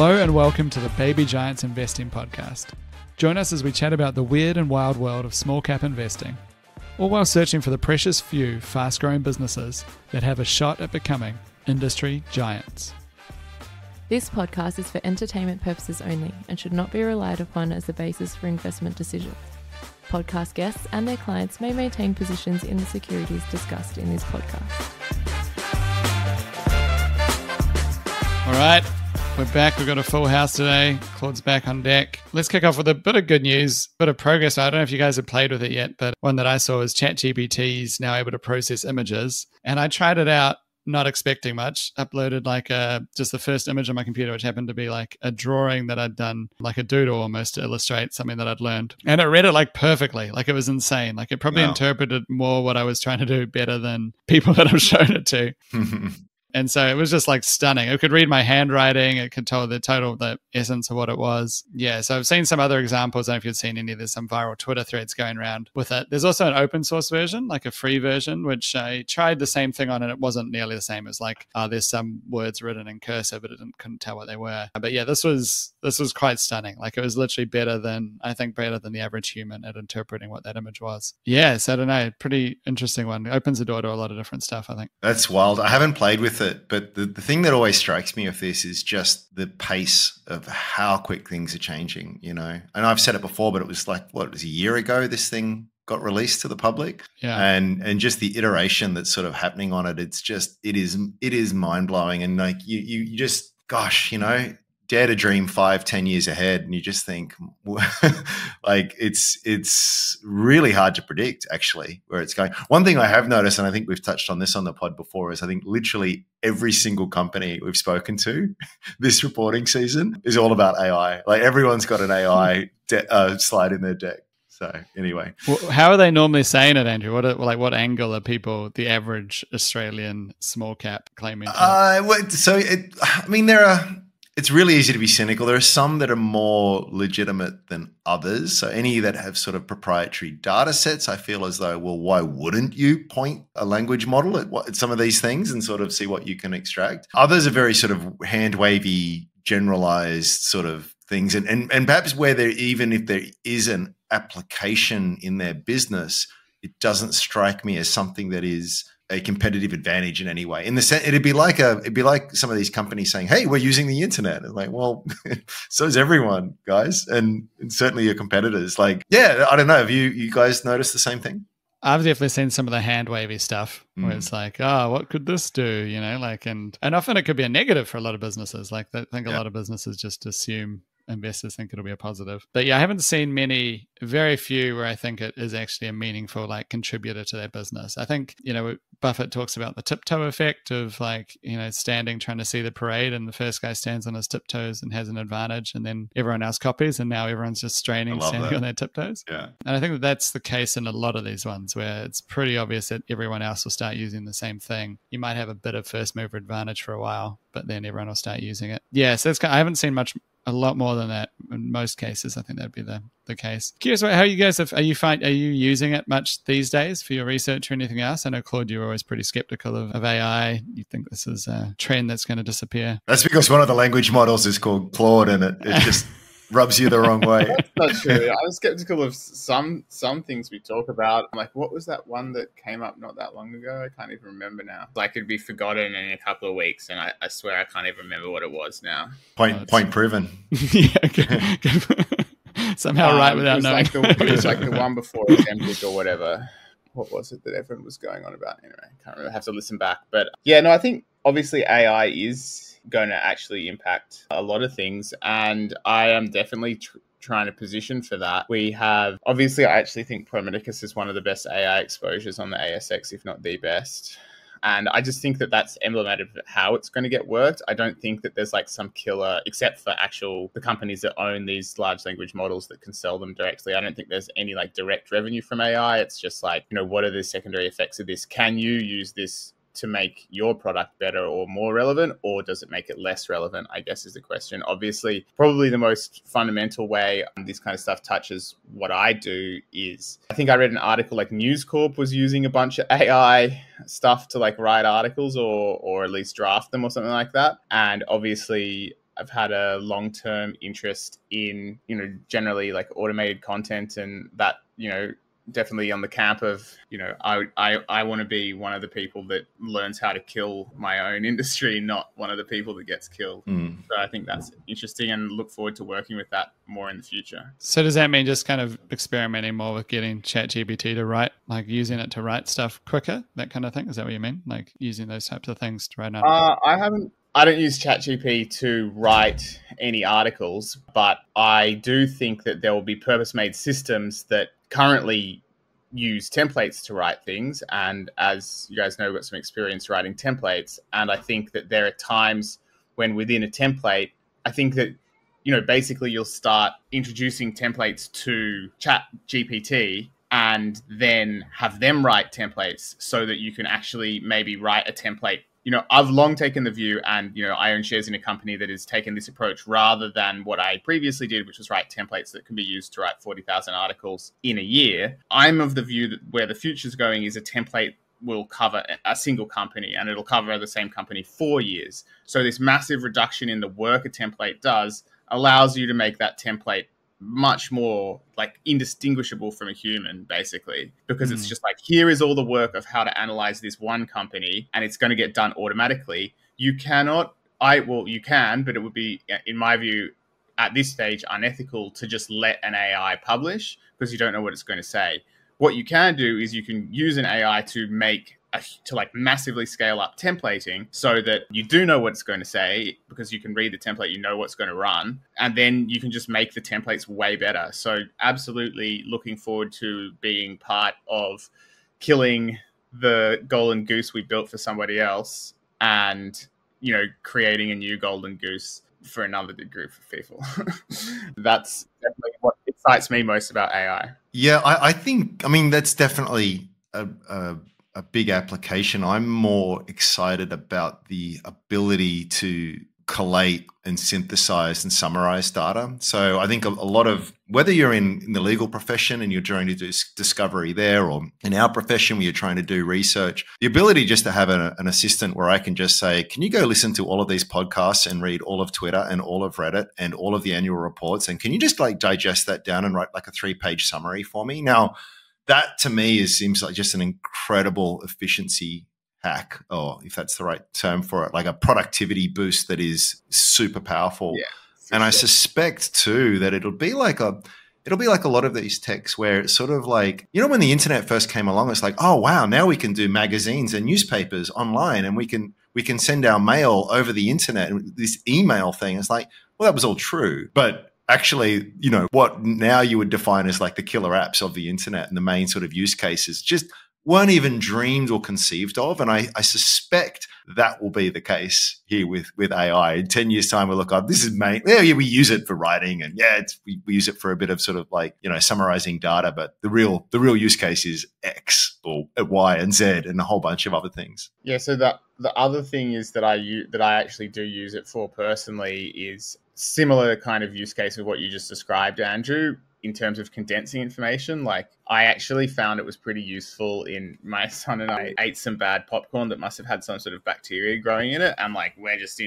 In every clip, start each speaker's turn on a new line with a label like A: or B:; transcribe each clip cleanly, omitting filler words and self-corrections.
A: Hello and welcome to the Baby Giants Investing Podcast. Join us as we chat about the weird and wild world of small cap investing, all while searching for the precious few fast-growing businesses that have a shot at becoming industry giants.
B: This podcast is for entertainment purposes only and should not be relied upon as the basis for investment decisions. Podcast guests and their clients may maintain positions in the securities discussed in this podcast.
A: All right, we're back. We've got a full house today. Claud's back on deck. Let's kick off with a bit of good news, bit of progress. I don't know if you guys have played with it yet, but one that I saw is ChatGPT is now able to process images. And I tried it out, not expecting much. Uploaded just the first image on my computer, which happened to be like a drawing that I'd done, like a doodle almost, to illustrate something that I'd learned. And it read it like perfectly. Like it was insane. Like it probably interpreted more what I was trying to do better than people that I've shown it to. And so it was just like stunning. It could read my handwriting. It could tell the essence of what it was. Yeah. So I've seen some other examples. I don't know if you've seen any. There's some viral Twitter threads going around with it. There's also an open source version, like a free version, which I tried the same thing on and it wasn't nearly the same. It was like, there's couldn't tell what they were. But yeah, this was quite stunning. Like it was literally better than the average human at interpreting what that image was. Yeah. So I don't know. Pretty interesting one. It opens the door to a lot of different stuff, I think.
C: That's wild. I haven't played with it, but the thing that always strikes me of this is just the pace of how quick things are changing, you know. And I've said it before, but it was like, it was a year ago this thing got released to the public. Yeah. And just the iteration that's sort of happening on it, it is mind-blowing. And like you just, gosh, you know, dare to dream 5-10 years ahead, and you just think like it's really hard to predict actually where it's going. One thing I have noticed, and I think we've touched on this on the pod before, is I think literally every single company we've spoken to this reporting season is all about AI. Like everyone's got an AI slide in their deck. So anyway,
A: well, how are they normally saying it, Andrew? What angle are people, the average Australian small cap, claiming?
C: It's really easy to be cynical. There are some that are more legitimate than others. So any that have sort of proprietary data sets, I feel as though, well, why wouldn't you point a language model at some of these things and sort of see what you can extract? Others are very sort of hand-wavy, generalized sort of things. And perhaps even if there is an application in their business, it doesn't strike me as something that is a competitive advantage in any way. In the sense, it'd be like some of these companies saying, "Hey, we're using the internet." It's like, well, so is everyone, guys, and certainly your competitors. Like, yeah, I don't know. Have you guys noticed the same thing?
A: I've definitely seen some of the hand wavy stuff where it's like, oh, what could this do? You know, like, and often it could be a negative for a lot of businesses. Like, I think a lot of businesses just assume investors think it'll be a positive. But yeah, I haven't seen very few where I think it is actually a meaningful like contributor to their business. I think, you know, Buffett talks about the tiptoe effect of like, you know, standing trying to see the parade and the first guy stands on his tiptoes and has an advantage and then everyone else copies and now everyone's just standing on their tiptoes. Yeah. And I think that's the case in a lot of these ones where it's pretty obvious that everyone else will start using the same thing. You might have a bit of first mover advantage for a while, but then everyone will start using it. Yeah, so I haven't seen a lot more than that in most cases. I think that'd be the case. Curious how you guys are you using it much these days for your research or anything else? I know, Claude, you were always pretty skeptical of AI. You think this is a trend that's going to disappear?
C: That's because one of the language models is called Claud and it just rubs you the wrong way.
D: That's not true. I'm skeptical of some things we talk about. Like, what was that one that came up not that long ago? I can't even remember now. Like, it'd be forgotten in a couple of weeks, and I swear I can't even remember what it was now.
C: Point proven.
A: Yeah, somehow right without knowing.
D: It was like the one before Zinctek or whatever. What was it that everyone was going on about? Anyway, I can't remember. I have to listen back. But yeah, no, I think obviously AI is going to actually impact a lot of things, and I am definitely trying to position for that. We have, obviously, I actually think Pro Medicus is one of the best AI exposures on the ASX, if not the best. And I just think that that's emblematic of how it's going to get worked. I don't think that there's like some killer, except for the companies that own these large language models that can sell them directly. I don't think there's any like direct revenue from AI. It's just like, you know, what are the secondary effects of this? Can you use this to make your product better or more relevant, or does it make it less relevant, I guess is the question. Obviously, probably the most fundamental way this kind of stuff touches what I do is, I think I read an article like News Corp was using a bunch of AI stuff to like write articles or at least draft them or something like that. And obviously, I've had a long-term interest in, generally like automated content, and that, definitely on the camp of, I want to be one of the people that learns how to kill my own industry, not one of the people that gets killed. So I think that's interesting and look forward to working with that more in the future.
A: So does that mean just kind of experimenting more with getting ChatGPT to write, like using it to write stuff quicker, that kind of thing? Is that what you mean? Like using those types of things to write articles?
D: I don't use ChatGPT to write any articles, but I do think that there will be purpose-made systems that currently use templates to write things. And as you guys know, I've got some experience writing templates. And I think that there are times when within a template, I think that, basically you'll start introducing templates to ChatGPT and then have them write templates so that you can actually maybe write a template. I've long taken the view, and, I own shares in a company that has taken this approach rather than what I previously did, which was write templates that can be used to write 40,000 articles in a year. I'm of the view that where the future's going is a template will cover a single company, and it'll cover the same company for years. So this massive reduction in the work a template does allows you to make that template much more like indistinguishable from a human, basically, because it's just like, here is all the work of how to analyze this one company, and it's going to get done automatically. You cannot, you can, but it would be, in my view, at this stage, unethical to just let an AI publish, because you don't know what it's going to say. What you can do is you can use an AI to massively scale up templating so that you do know what it's going to say, because you can read the template, you know what's going to run, and then you can just make the templates way better. So absolutely looking forward to being part of killing the golden goose we built for somebody else and, creating a new golden goose for another group of people. That's definitely what excites me most about AI.
C: Yeah, I think, that's definitely a big application. I'm more excited about the ability to collate and synthesize and summarize data. So I think a lot of, whether you're in the legal profession and you're trying to do discovery there, or in our profession where you're trying to do research, the ability just to have an assistant where I can just say, can you go listen to all of these podcasts and read all of Twitter and all of Reddit and all of the annual reports? And can you just digest that down and write like a 3-page summary for me? Now, that to me seems like just an incredible efficiency hack, or if that's the right term for it, like a productivity boost that is super powerful. Yeah, and sure. I suspect too that it'll be like a lot of these techs where it's sort of like, when the internet first came along, it's like, oh wow, now we can do magazines and newspapers online, and we can send our mail over the internet, and this email thing. It's like, well, that was all true, but actually, what now you would define as like the killer apps of the internet and the main sort of use cases just weren't even dreamed or conceived of. And I suspect that will be the case here with AI. In 10 years' time, we'll look up, this is we use it for writing, and we use it for a bit of sort of like, summarizing data, but the real use case is X or Y and Z and a whole bunch of other things.
D: Yeah. So the other thing is that I actually do use it for personally is similar kind of use case of what you just described, Andrew, in terms of condensing information. Like, I actually found it was pretty useful in my son and I ate some bad popcorn that must have had some sort of bacteria growing in it. And like, we're just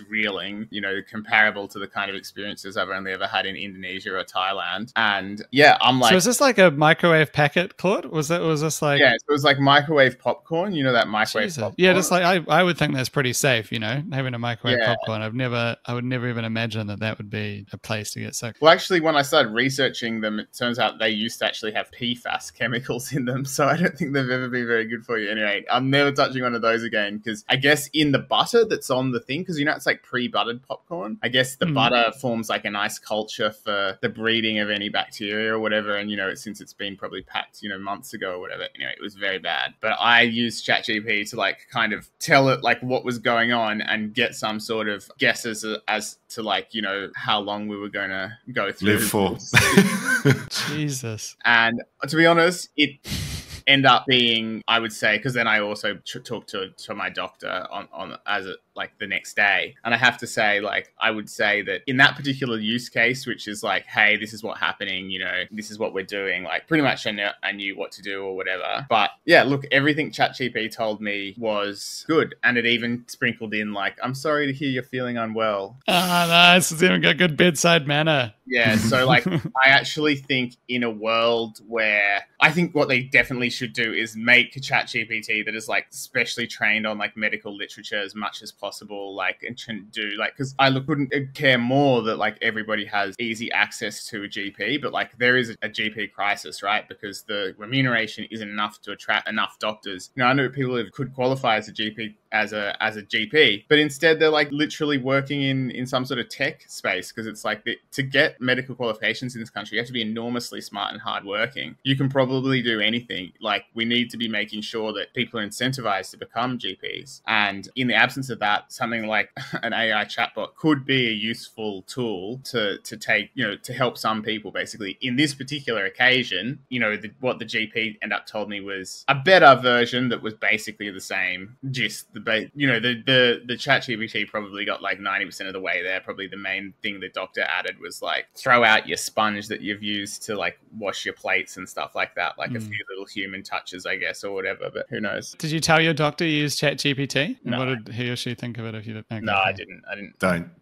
D: reeling, comparable to the kind of experiences I've only ever had in Indonesia or Thailand. And yeah, I'm like,
A: so is this like a microwave packet, Claud? Was this like,
D: yeah, so it was like microwave popcorn, that microwave popcorn.
A: Yeah, just like, I would think that's pretty safe, having a microwave popcorn. I would never even imagine that would be a place to get sick.
D: Well, actually, when I started researching them, it turns out they used to actually have PFAS chemicals in them, so I don't think they've ever been very good for you. Anyway, I'm never touching one of those again, because I guess in the butter that's on the thing, because it's like pre-buttered popcorn, I guess the butter forms like a nice culture for the breeding of any bacteria or whatever, and since it's been probably packed months ago or whatever, anyway, it was very bad. But I used ChatGPT to like kind of tell it like what was going on and get some sort of guesses as to like how long we were going to go through.
C: Live for.
A: Jesus.
D: And to be honest, it ended up being, I would say, because then I also talked to my doctor on as like the next day. And I have to say, like, I would say that in that particular use case, which is like, hey, this is what's happening, you know, this is what we're doing, like pretty much I knew what to do or whatever. But yeah, look, everything ChatGPT told me was good. And it even sprinkled in like, I'm sorry to hear you're feeling unwell.
A: Ah, nice. It's even got good bedside manner.
D: Yeah, so like I actually think in a world where I think what they definitely should do is make a ChatGPT that is like specially trained on like medical literature as much as possible, like, and can do like, because I couldn't care more that like everybody has easy access to a GP, but like there is a GP crisis, right? Because the remuneration isn't enough to attract enough doctors. You know, I know people who could qualify as a GP as a GP, but instead they're like literally working in some sort of tech space, because it's like to get medical qualifications in this country, you have to be enormously smart and hardworking. You can probably do anything. Like, we need to be making sure that people are incentivized to become GPs. And in the absence of that, something like an AI chatbot could be a useful tool to take, you know, to help some people. Basically, in this particular occasion, you know, what the GP ended up told me was a better version that was basically the same gist. You know, the ChatGPT probably got like 90% of the way there. Probably the main thing the doctor added was like, throw out your sponge that you've used to like wash your plates and stuff like that. Like a few little human touches, I guess, or whatever, but who knows.
A: Did you tell your doctor you used ChatGPT? And
D: No.
A: what did he or she think of it if you didn't? Okay.
D: No, I didn't.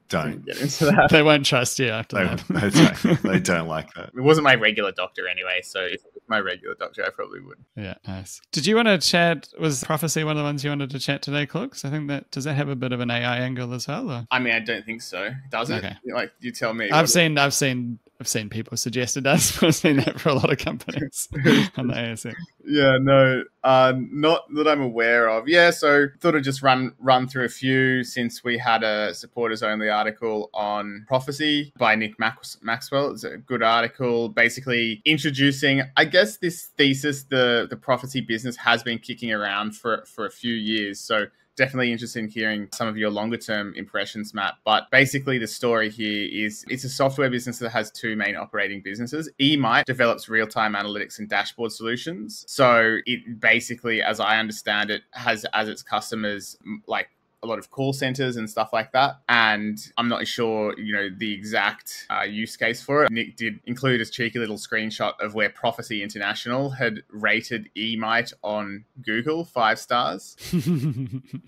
C: Don't
D: get into that.
A: They won't trust you after that.
C: They don't like that.
D: It wasn't my regular doctor anyway, so if it was my regular doctor, I probably would.
A: Yeah, nice. Did you want to chat? Was Prophecy one of the ones you wanted to chat today, Clooks? I think does that have a bit of an AI angle as well? Or?
D: I mean, I don't think so. Does it?
A: Okay.
D: Like, you tell me.
A: I've seen people suggest it does. I've seen that for a lot of companies on the ASX.
D: Yeah, no, not that I'm aware of. Yeah, so thought I'd just run through a few, since we had a supporters only article on Prophecy by Nick Maxwell. It's a good article, basically introducing, I guess, this thesis the Prophecy business has been kicking around for a few years. So definitely interested in hearing some of your longer term impressions, Matt. But basically the story here is it's a software business that has two main operating businesses. eMight develops real-time analytics and dashboard solutions. So it basically, as I understand it, has as its customers like a lot of call centers and stuff like that. And I'm not sure, you know, the exact use case for it. Nick did include a cheeky little screenshot of where Prophecy International had rated eMight on Google 5 stars.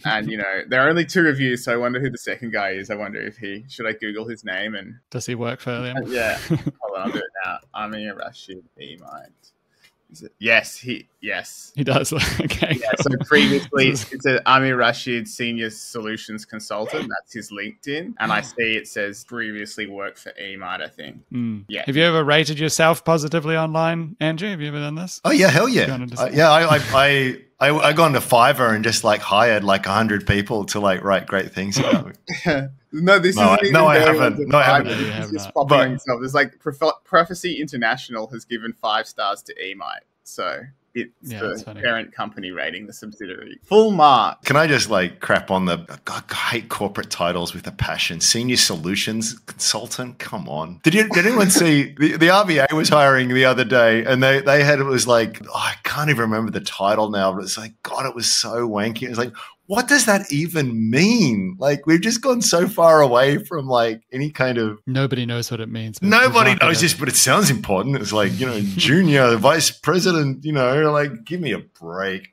D: And, you know, there are only 2 reviews, so I wonder who the second guy is. I wonder if should I Google his name? And
A: does he work for them?
D: Yeah. Hold on, I'll do it now. Amir Rashid eMight. Yes, he
A: does. Okay.
D: Yeah, so previously it's an Amir Rashid Senior Solutions Consultant. That's his LinkedIn, and I see it says previously worked for eMight, I think. Yeah.
A: Have you ever rated yourself positively online, Andrew? Have you ever done this?
C: Oh yeah, hell yeah. I gone to Fiverr and just like hired like 100 people to like write great things about me.
D: I haven't.
C: No, I haven't.
D: It's just popping himself. There's like Prophecy International has given 5 stars to eMight, so it's the parent company rating the subsidiary. Full mark.
C: Can I just like crap on I hate corporate titles with a passion. Senior Solutions Consultant? Come on. Did anyone see the RBA was hiring the other day, and they had, it was like, I can't even remember the title now, but it's like, God, it was so wanky. It was like, what does that even mean? Like, we've just gone so far away from like any kind of...
A: Nobody knows what it means.
C: Nobody knows this, but it sounds important. It's like, you know, junior vice president, you know, like, give me a break.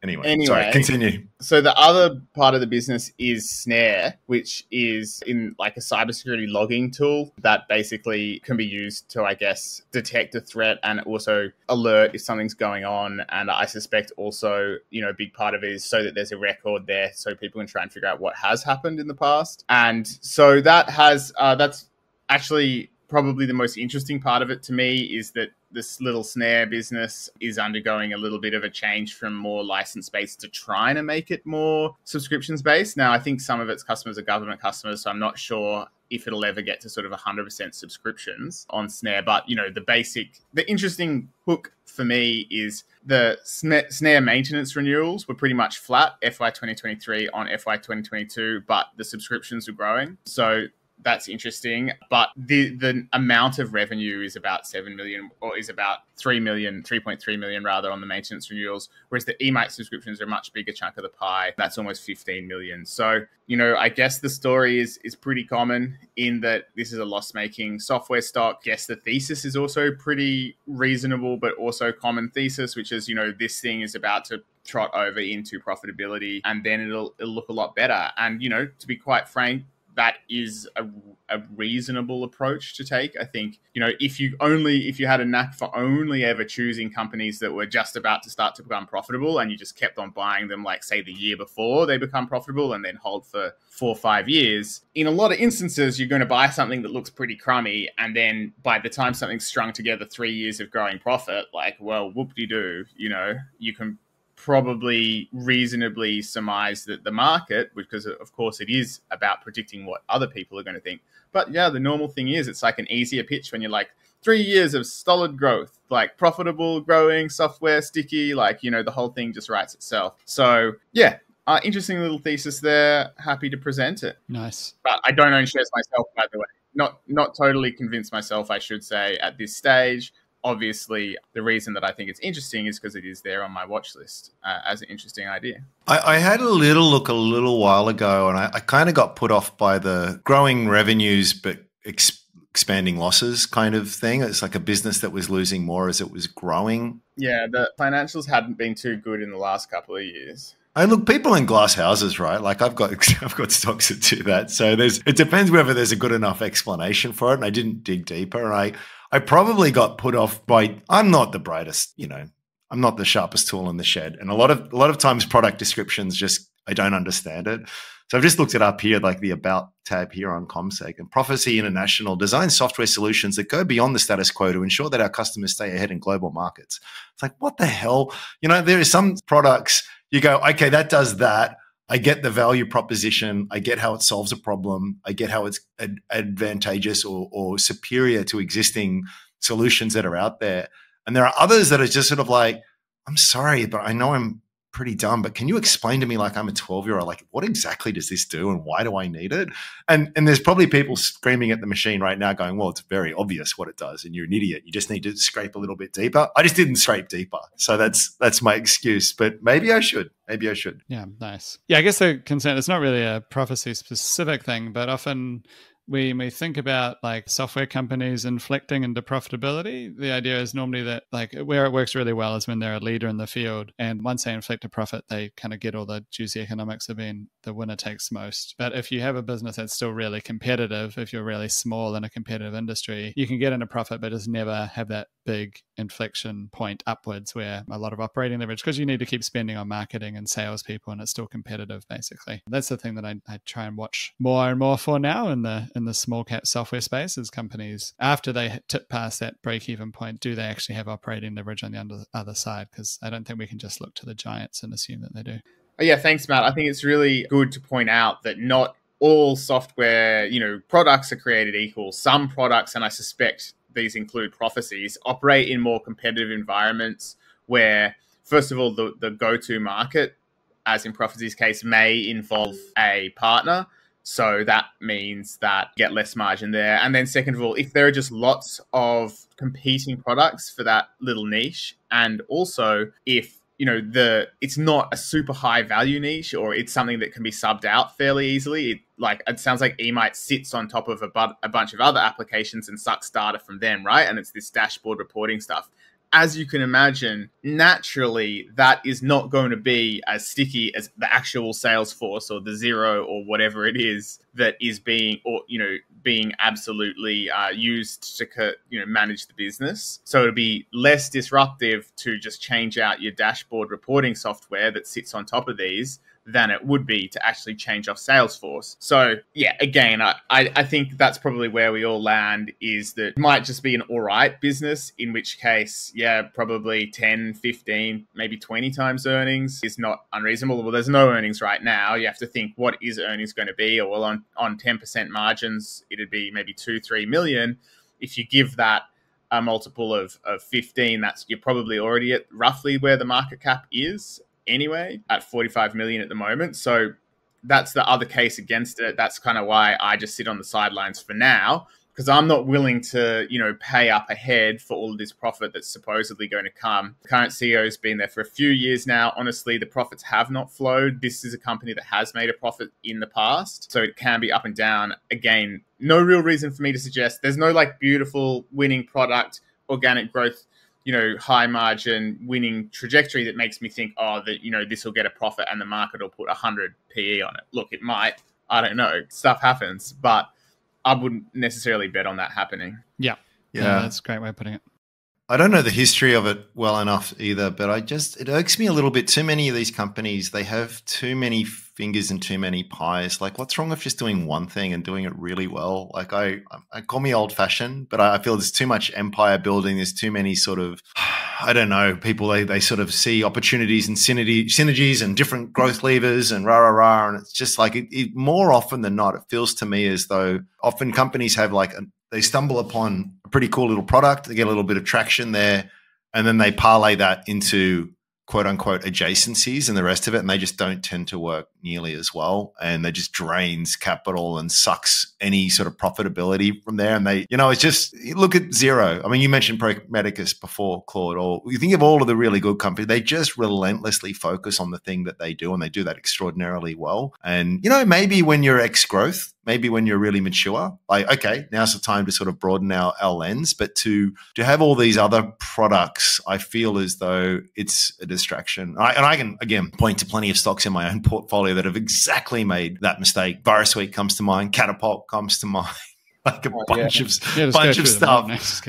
C: Anyway, sorry, continue.
D: So the other part of the business is Snare, which is in like a cybersecurity logging tool that basically can be used to, I guess, detect a threat and also alert if something's going on. And I suspect also, you know, a big part of it is so that there's a record there so people can try and figure out what has happened in the past. And so that has, that's actually probably the most interesting part of it to me, is that this little Snare business is undergoing a little bit of a change from more license-based to trying to make it more subscriptions-based. Now, I think some of its customers are government customers, so I'm not sure if it'll ever get to sort of 100% subscriptions on Snare. But, you know, the interesting hook for me is the Snare maintenance renewals were pretty much flat, FY 2023 on FY 2022, but the subscriptions are growing. So that's interesting. But the amount of revenue is about 7 million, or is about 3.3 million rather, on the maintenance renewals, whereas the eMite subscriptions are a much bigger chunk of the pie. That's almost 15 million. So, I guess the story is pretty common in that this is a loss-making software stock. I guess the thesis is also pretty reasonable, but also common thesis, which is, this thing is about to trot over into profitability, and then it'll look a lot better. And, to be quite frank, that is a reasonable approach to take. I think, if you had a knack for only ever choosing companies that were just about to start to become profitable, and you just kept on buying them, like, say, the year before they become profitable, and then hold for 4 or 5 years, in a lot of instances, you're going to buy something that looks pretty crummy. And then by the time something's strung together 3 years of growing profit, like, well, whoop-de-doo, you can probably reasonably surmise that the market, because of course it is about predicting what other people are going to think. But yeah, the normal thing is it's like an easier pitch when you're like 3 years of solid growth, like profitable, growing, software, sticky, like, the whole thing just writes itself. So yeah, interesting little thesis there. Happy to present it.
A: Nice.
D: But I don't own shares myself, by the way. Not totally convinced myself, I should say, at this stage. Obviously, the reason that I think it's interesting is because it is there on my watch list as an interesting idea.
C: I had a little look a little while ago, and I kind of got put off by the growing revenues but expanding losses kind of thing. It's like a business that was losing more as it was growing.
D: Yeah, the financials hadn't been too good in the last couple of years.
C: And look, people in glass houses, right? Like I've got stocks that do that. So it depends whether there's a good enough explanation for it. And I didn't dig deeper. And I probably got put off by, I'm not the brightest, I'm not the sharpest tool in the shed. And a lot of times product descriptions I don't understand it. So I've just looked it up here, like the About tab here on ComSeg. And Prophecy International designs software solutions that go beyond the status quo to ensure that our customers stay ahead in global markets. It's like, what the hell? There are some products you go, okay, that does that. I get the value proposition. I get how it solves a problem. I get how it's advantageous or superior to existing solutions that are out there. And there are others that are just sort of like, I'm sorry, but I know I'm pretty dumb, but can you explain to me, like I'm a 12-year-old, like what exactly does this do and why do I need it? And there's probably people screaming at the machine right now going, well, it's very obvious what it does and you're an idiot. You just need to scrape a little bit deeper. I just didn't scrape deeper. So that's my excuse, but maybe I should. Yeah,
A: nice. Yeah, I guess the concern, it's not really a prophecy specific thing, but often when we think about like software companies inflecting into profitability, the idea is normally that like where it works really well is when they're a leader in the field. And once they inflect a profit, they kind of get all the juicy economics of being the winner takes most. But if you have a business that's still really competitive, if you're really small in a competitive industry, you can get into profit, but just never have that big inflection point upwards where a lot of operating leverage, because you need to keep spending on marketing and salespeople and it's still competitive basically. That's the thing that I try and watch more and more for now in the small cap software space is companies, after they tip past that break-even point, do they actually have operating leverage on the other side? Because I don't think we can just look to the giants and assume that they do.
D: Yeah, thanks, Matt. I think it's really good to point out that not all software, products are created equal. Some products, and I suspect these include Prophecies, operate in more competitive environments where, first of all, the go-to market, as in Prophecy's case, may involve a partner. So that means that you get less margin there. And then second of all, if there are just lots of competing products for that little niche, and also if it's not a super high value niche, or it's something that can be subbed out fairly easily. It sounds like eMite sits on top of a bunch of other applications and sucks data from them, right? And it's this dashboard reporting stuff. As you can imagine, naturally, that is not going to be as sticky as the actual Salesforce or the Xero or whatever it is that is being absolutely used to manage the business. So it'll be less disruptive to just change out your dashboard reporting software that sits on top of these than it would be to actually change off Salesforce. So yeah, again, I think that's probably where we all land, is that it might just be an all right business, in which case, yeah, probably 10, 15, maybe 20 times earnings is not unreasonable. Well, there's no earnings right now. You have to think, what is earnings going to be? Or well, on 10% margins, it'd be maybe 2-3 million. If you give that a multiple of 15, you're probably already at roughly where the market cap is anyway, at 45 million at the moment. So that's the other case against it. That's kind of why I just sit on the sidelines for now, because I'm not willing to, pay up ahead for all of this profit that's supposedly going to come. The current CEO has been there for a few years now. Honestly, the profits have not flowed. This is a company that has made a profit in the past, so it can be up and down. Again, no real reason for me to suggest. There's no beautiful winning product, organic growth, high margin winning trajectory that makes me think, this will get a profit and the market will put 100 PE on it. Look, it might. I don't know. Stuff happens, but I wouldn't necessarily bet on that happening.
A: Yeah. That's a great way of putting it.
C: I don't know the history of it well enough either, but it irks me a little bit. Too many of these companies, they have too many fingers and too many pies. What's wrong with just doing one thing and doing it really well? I call me old fashioned, but I feel there's too much empire building. There's too many sort of, I don't know, people, they sort of see opportunities and synergies and different growth levers and rah. And it's just more often than not, it feels to me as though often companies have they stumble upon a pretty cool little product, they get a little bit of traction there, and then they parlay that into quote unquote adjacencies and the rest of it, and they just don't tend to work nearly as well, and they just drains capital and sucks any sort of profitability from there. And they, it's just, look at Xero. I mean, you mentioned Pragmaticus before, Claude, or you think of all of the really good companies, they just relentlessly focus on the thing that they do, and they do that extraordinarily well. And, maybe when you're ex-growth, maybe when you're really mature, okay, now's the time to sort of broaden our lens. But to have all these other products, I feel as though it's a distraction. And I can, again, point to plenty of stocks in my own portfolio that have exactly made that mistake. ViruSuite comes to mind. Catapult comes to mind. Bunch of stuff.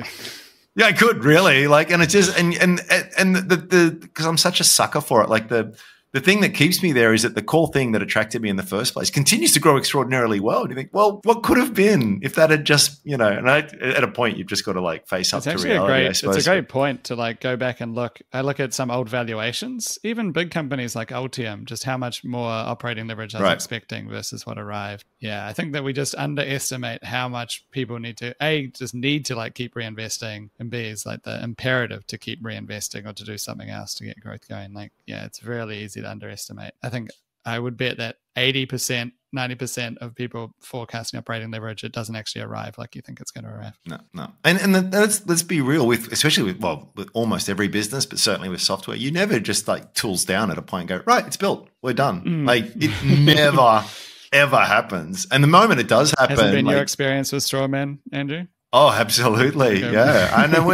C: Yeah, I could really and it's just and the because I'm such a sucker for it. The thing that keeps me there is that the core thing that attracted me in the first place continues to grow extraordinarily well. And you think, well, what could have been if that had just, and at a point you've just got to face up to reality, I suppose.
A: It's a great point to go back and look. I look at some old valuations, even big companies like Altium, just how much more operating leverage I was expecting versus what arrived. Yeah, I think that we just underestimate how much people need to, just need to keep reinvesting, and B is the imperative to keep reinvesting or to do something else to get growth going. It's really easy to underestimate. I think I would bet that 80%, 90% of people forecasting operating leverage, it doesn't actually arrive like you think it's going to arrive.
C: No. And let's be real especially with almost every business, but certainly with software, you never just tools down at a point and go, right, it's built, we're done. It never ever happens. And the moment it does happen,
A: has it been your experience with Strawman, Andrew?
C: Oh, absolutely. Okay. Yeah. I know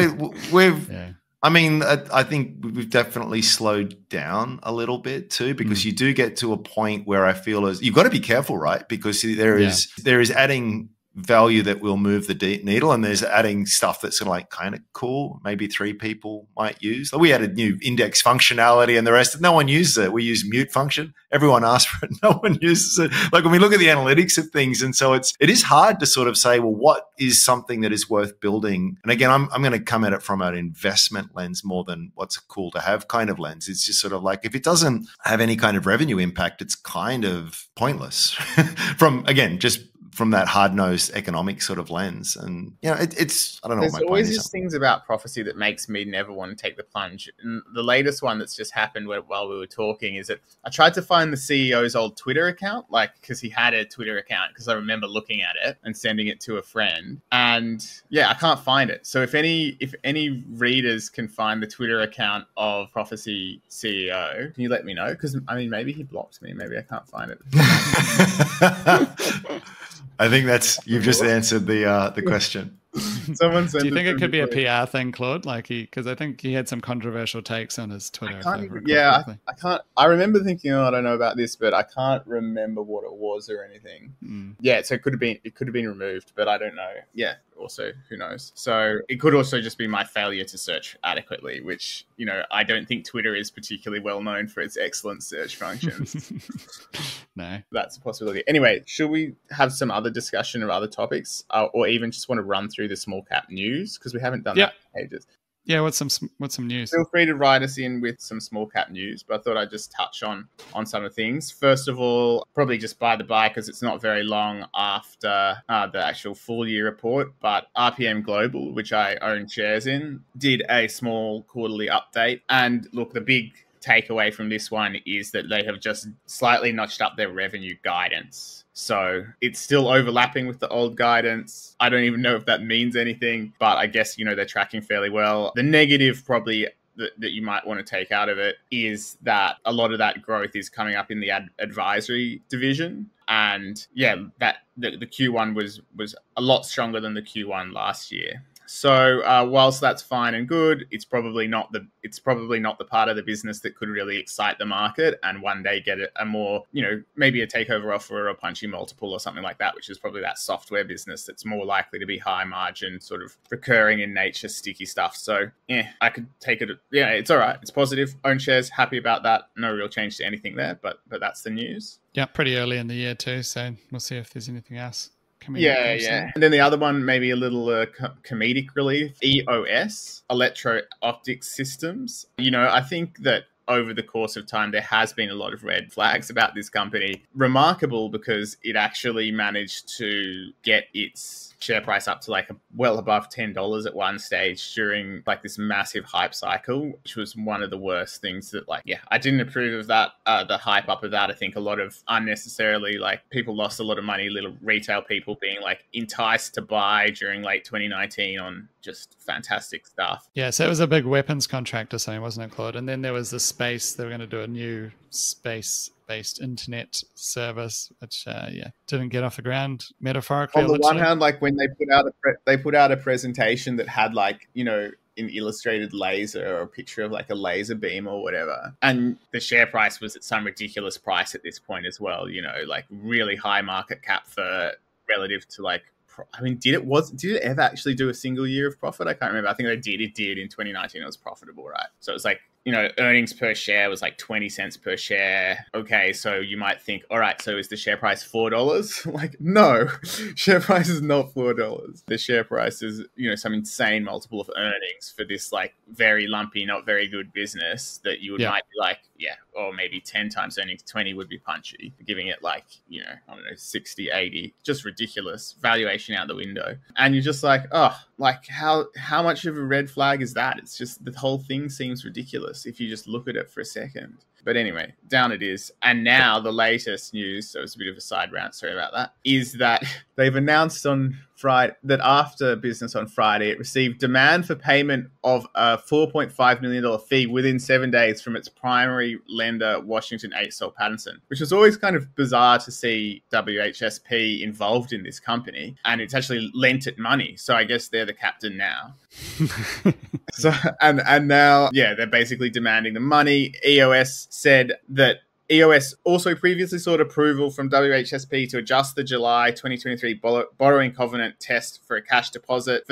C: we've yeah. I mean, I think we've definitely slowed down a little bit too, because you do get to a point where I feel as you've got to be careful, right? Because there is adding value that will move the needle, and there's adding stuff that's kind of cool. Maybe 3 people might use. We added new index functionality, and the rest. No one uses it. We use mute function. Everyone asks for it. No one uses it. When we look at the analytics of things, and so it is hard to sort of say, well, what is something that is worth building? And again, I'm going to come at it from an investment lens more than what's cool to have kind of lens. It's just sort of if it doesn't have any kind of revenue impact, it's kind of pointless. From that hard-nosed economic sort of lens. And, it's, I don't know
D: There's
C: what my point
D: always
C: is.
D: just things about Prophecy that makes me never want to take the plunge. And the latest one that's just happened while we were talking is that I tried to find the CEO's old Twitter account, because he had a Twitter account, because I remember looking at it and sending it to a friend. And I can't find it. So if any readers can find the Twitter account of Prophecy CEO, can you let me know? Because, maybe he blocked me. Maybe I can't find it.
C: I think you've just answered the question.
D: Someone said,
A: do you think it could be a PR thing, Claude? Because I think he had some controversial takes on his Twitter.
D: I can't. I remember thinking, I don't know about this, but I can't remember what it was or anything. Yeah, so it could have been removed, but I don't know. Yeah, also, who knows? So it could also just be my failure to search adequately, which, I don't think Twitter is particularly well known for its excellent search functions.
A: No.
D: That's a possibility. Anyway, should we have some other discussion of other topics, or even just want to run through the small cap news? Because we haven't done that in ages.
A: Yeah, what's some news?
D: Feel free to write us in with some small cap news, but I thought I'd just touch on some of things. First of all, probably just by the by, because it's not very long after the actual full year report, but RPMGlobal, which I own shares in, did a small quarterly update. And look, the big takeaway from this one is that they have just slightly notched up their revenue guidance. So it's still overlapping with the old guidance. I don't even know if that means anything, but I guess, they're tracking fairly well. The negative probably that you might want to take out of it is that a lot of that growth is coming up in the advisory division. And yeah, that the Q1 was a lot stronger than the Q1 last year. So whilst that's fine and good, it's probably not the part of the business that could really excite the market and one day get a more, maybe a takeover offer or a punchy multiple or something like that, which is probably that software business that's more likely to be high margin, sort of recurring in nature, sticky stuff. So I could take it. Yeah, it's all right. It's positive. Own shares, happy about that. No real change to anything there, but that's the news.
A: Yeah, pretty early in the year too, so we'll see if there's anything else.
D: Yeah. And then the other one, maybe a little comedic relief, EOS, Electro Optic Systems. I think that over the course of time, there has been a lot of red flags about this company. Remarkable because it actually managed to get its share price up to well above $10 at one stage during this massive hype cycle, which was one of the worst things that I didn't approve of that, the hype up of that. I think a lot of unnecessarily people lost a lot of money, little retail people being enticed to buy during late 2019 on just fantastic stuff.
A: Yeah, so it was a big weapons contract or something, wasn't it, Claude? And then there was the space, they were going to do a new space-based internet service, which didn't get off the ground metaphorically.
D: On the one hand, when they put out a presentation that had an illustrated laser or a picture of a laser beam or whatever, and the share price was at some ridiculous price at this point as well. Really high market cap for relative to did it ever actually do a single year of profit? I can't remember. I think they did. It did in 2019. It was profitable, right? So it was earnings per share was 20 cents per share. Okay, so you might think, all right, so is the share price $4? No, share price is not $4. The share price is, some insane multiple of earnings for this very lumpy, not very good business that you might be or maybe 10 times earnings, 20 would be punchy, giving it I don't know, 60, 80, just ridiculous valuation out the window. And you're just how much of a red flag is that? It's just the whole thing seems ridiculous if you just look at it for a second. But anyway, down it is. And now the latest news, so it's a bit of a side rant, sorry about that, is that they've announced on Friday that after business on Friday, it received demand for payment of a $4.5 million fee within 7 days from its primary lender, Washington H. Soul Pattinson, which was always kind of bizarre to see WHSP involved in this company. And it's actually lent it money. So I guess they're the captain now. So and now, they're basically demanding the money. EOS said that EOS also previously sought approval from WHSP to adjust the July 2023 borrowing covenant test for the cash deposit.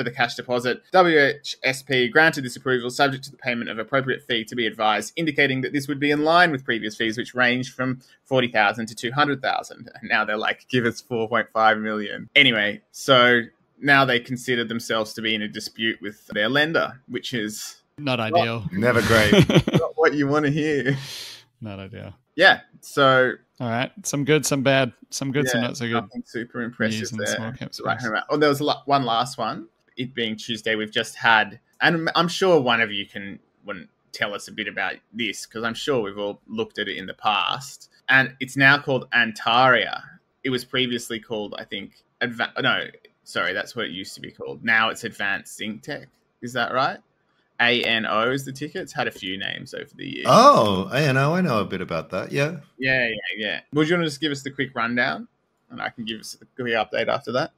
D: WHSP granted this approval subject to the payment of appropriate fee to be advised, indicating that this would be in line with previous fees, which ranged from $40,000 to $200,000. And now they're give us $4.5 million. Anyway, so now they consider themselves to be in a dispute with their lender, which is
A: not ideal.
C: Never great.
D: Not what you want to hear.
A: Not ideal.
D: Yeah. So
A: all right, some good, some bad, some good, some not so good.
D: Nothing super impressive there.
A: Small cap space.
D: Right. Oh, there was one last one. It being Tuesday, we've just had, and I'm sure one of you can tell us a bit about this because I'm sure we've all looked at it in the past. And it's now called Antaria. It was previously called, I think, that's what it used to be called. Now it's Advanced Zinctek. Is that right? ANO is the ticker. It's had a few names over the years.
C: Oh, ANO. I know a bit about that. Yeah.
D: Yeah. Would you want to just give us the quick rundown? And I can give us a quick update after that.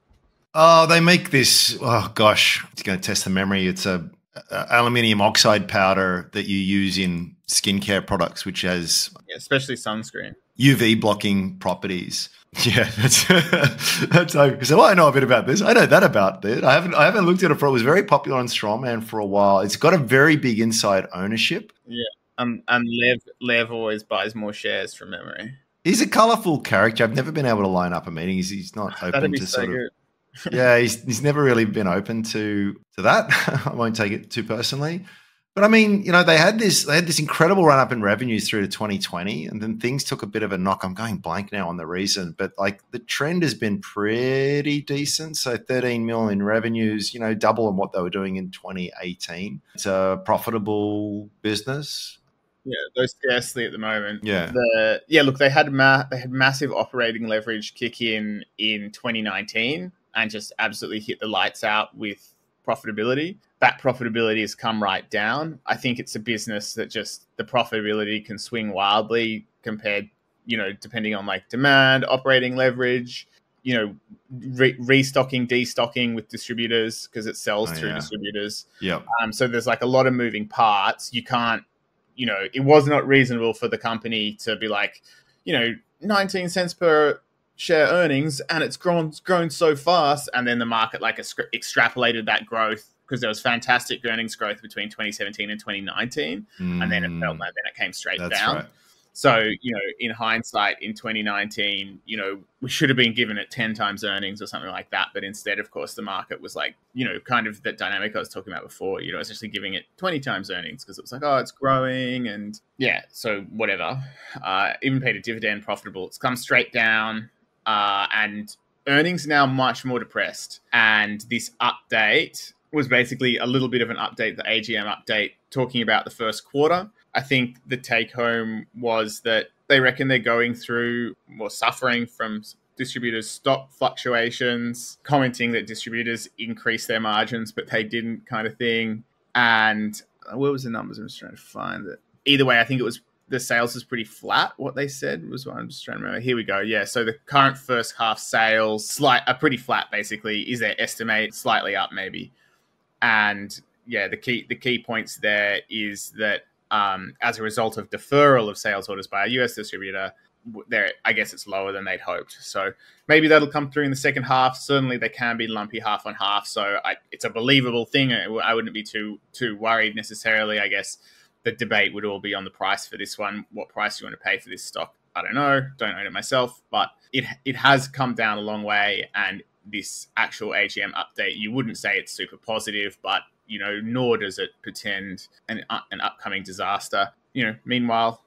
C: Oh, they make this. Oh, gosh. It's going to test the memory. It's a aluminium oxide powder that you use in skincare products, which has
D: especially sunscreen,
C: UV blocking properties. Yeah, that's so I know a bit about this. I know that about it. I haven't looked at it for. It was very popular on Strongman for a while. It's got a very big inside ownership.
D: Yeah, and Lev always buys more shares from memory.
C: He's a colourful character. I've never been able to line up a meeting. He's not open to sort of. Yeah, he's never really been open to that. I won't take it too personally. But I mean, they had this incredible run up in revenues through to 2020, and then things took a bit of a knock. I'm going blank now on the reason, but the trend has been pretty decent. So 13 million in revenues, double on what they were doing in 2018. It's a profitable business.
D: Yeah, those scarcely at the moment.
C: Yeah.
D: Look, they had massive operating leverage kick in 2019 and just absolutely hit the lights out with profitability. That profitability has come right down. I think it's a business that just the profitability can swing wildly compared, depending on like demand, operating leverage, restocking, destocking with distributors because it sells through distributors.
C: Yeah.
D: So there's like a lot of moving parts. You can't, it was not reasonable for the company to be like, 19 cents per share earnings and it's grown so fast. And then the market like extrapolated that growth because there was fantastic earnings growth between 2017 and 2019. And then it felt like then it came straight down.
C: Right.
D: So, in hindsight, in 2019, we should have been given it 10 times earnings or something like that. But instead, of course, the market was like, kind of that dynamic I was talking about before, essentially giving it 20 times earnings because it was like, oh, it's growing. And yeah, so whatever. Even paid a dividend, profitable. It's come straight down and earnings now much more depressed. And this update was basically a little bit of an update, the AGM update, talking about the first quarter. I think the take home was that they reckon they're going through or suffering from distributors' stock fluctuations, commenting that distributors increased their margins, but they didn't kind of thing. And where was the numbers? I'm just trying to find it. Either way, I think it was the sales is pretty flat. What they said was what I'm just trying to remember. Here we go. Yeah. So the current first half sales are pretty flat, basically, is their estimate, slightly up maybe. And yeah, the key points there is that as a result of deferral of sales orders by a US distributor, I guess it's lower than they'd hoped. So maybe that'll come through in the second half. Certainly they can be lumpy half on half. So it's a believable thing. I wouldn't be too worried necessarily. I guess the debate would all be on the price for this one. What price do you want to pay for this stock? I don't know. Don't own it myself. But it has come down a long way. And this actual AGM update, you wouldn't say it's super positive, but nor does it pretend an upcoming disaster. Meanwhile,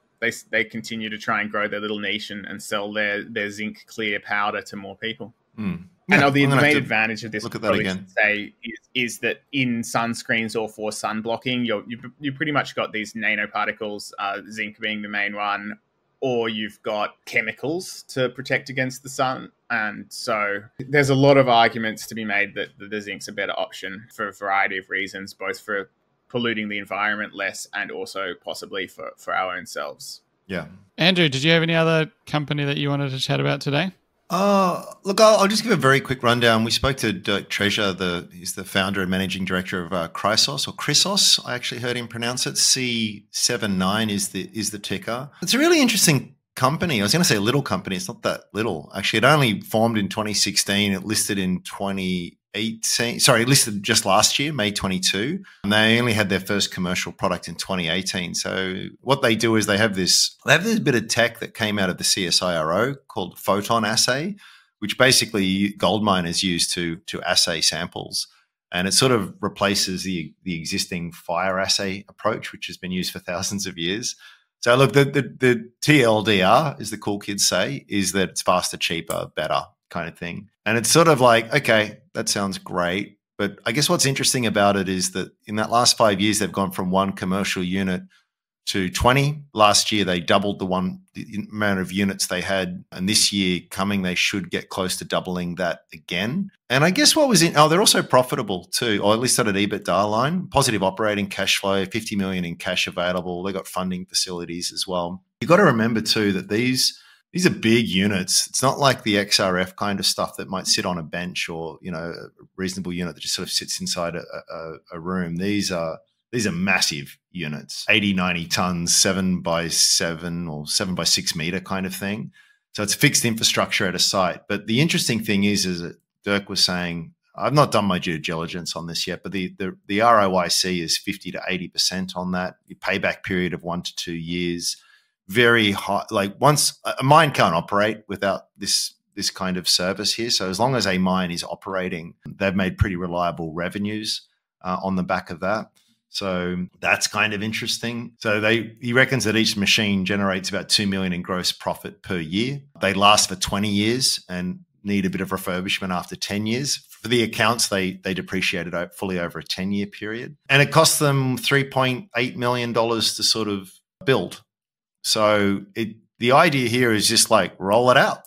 D: they continue to try and grow their little niche and sell their zinc clear powder to more people.
C: Mm.
D: Yeah, and the main advantage of this,
C: look at that again,
D: say, is that in sunscreens or for sun blocking, you pretty much got these nanoparticles, zinc being the main one, or you've got chemicals to protect against the sun. And so there's a lot of arguments to be made that the zinc's a better option for a variety of reasons, both for polluting the environment less and also possibly for our own selves.
C: Yeah.
A: Andrew, did you have any other company that you wanted to chat about today?
C: Look, I'll just give a very quick rundown. We spoke to Dirk Treasure, he's the founder and managing director of Chrysos, or Chrysos. I actually heard him pronounce it. C79 is the ticker. It's a really interesting company. I was going to say a little company. It's not that little. Actually, it only formed in 2016. It listed in 2018. Sorry, it listed just last year, May 22. And they only had their first commercial product in 2018. So what they do is they have this bit of tech that came out of the CSIRO called photon assay, which basically gold miners use to assay samples. And it sort of replaces the existing fire assay approach, which has been used for thousands of years. So look, the TLDR, as the cool kids say, is that it's faster, cheaper, better kind of thing. And it's sort of like, okay, that sounds great. But I guess what's interesting about it is that in that last 5 years, they've gone from one commercial unit to 20. Last year, they doubled the amount of units they had. And this year coming, they should get close to doubling that again. And I guess what was they're also profitable too, or at least at an EBITDA line, positive operating cash flow, 50 million in cash available. They got funding facilities as well. You've got to remember too that these are big units. It's not like the XRF kind of stuff that might sit on a bench or, a reasonable unit that just sort of sits inside a room. These are massive units, 80, 90 tons, 7 by 7 or 7 by 6 meter kind of thing. So it's fixed infrastructure at a site. But the interesting thing is that Dirk was saying, I've not done my due diligence on this yet, but the ROIC is 50 to 80% on that. Your payback period of 1 to 2 years, very high. Like once a mine can't operate without this kind of service here. So as long as a mine is operating, they've made pretty reliable revenues on the back of that. So that's kind of interesting. So he reckons that each machine generates about 2 million in gross profit per year. They last for 20 years and need a bit of refurbishment after 10 years. For the accounts, they depreciate it fully over a 10-year period. And it costs them $3.8 million to sort of build. So the idea here is just like roll it out.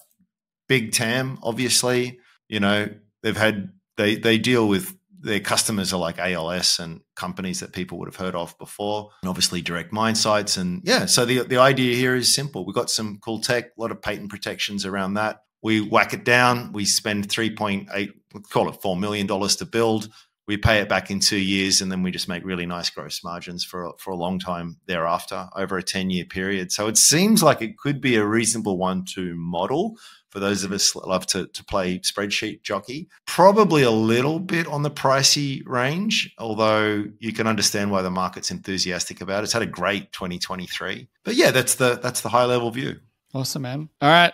C: Big TAM, obviously. You know, they deal with, their customers are like ALS and companies that people would have heard of before, and obviously direct mine sites. And yeah, so the idea here is simple. We've got some cool tech, a lot of patent protections around that. We whack it down. We spend 3.8, call it $4 million to build. We pay it back in 2 years, and then we just make really nice gross margins for a long time thereafter, over a 10-year period. So it seems like it could be a reasonable one to model for those of us that love to play spreadsheet jockey. Probably a little bit on the pricey range, although you can understand why the market's enthusiastic about it. It's had a great 2023. But yeah, that's the high level view.
A: Awesome, man. All right.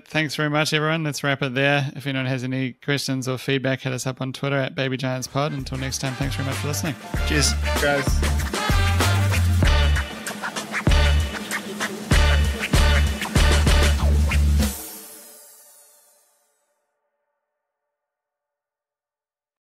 A: Thanks very much, everyone. Let's wrap it there. If anyone has any questions or feedback, hit us up on Twitter @BabyGiantsPod. Until next time, thanks very much for listening.
C: Cheers.
D: Guys.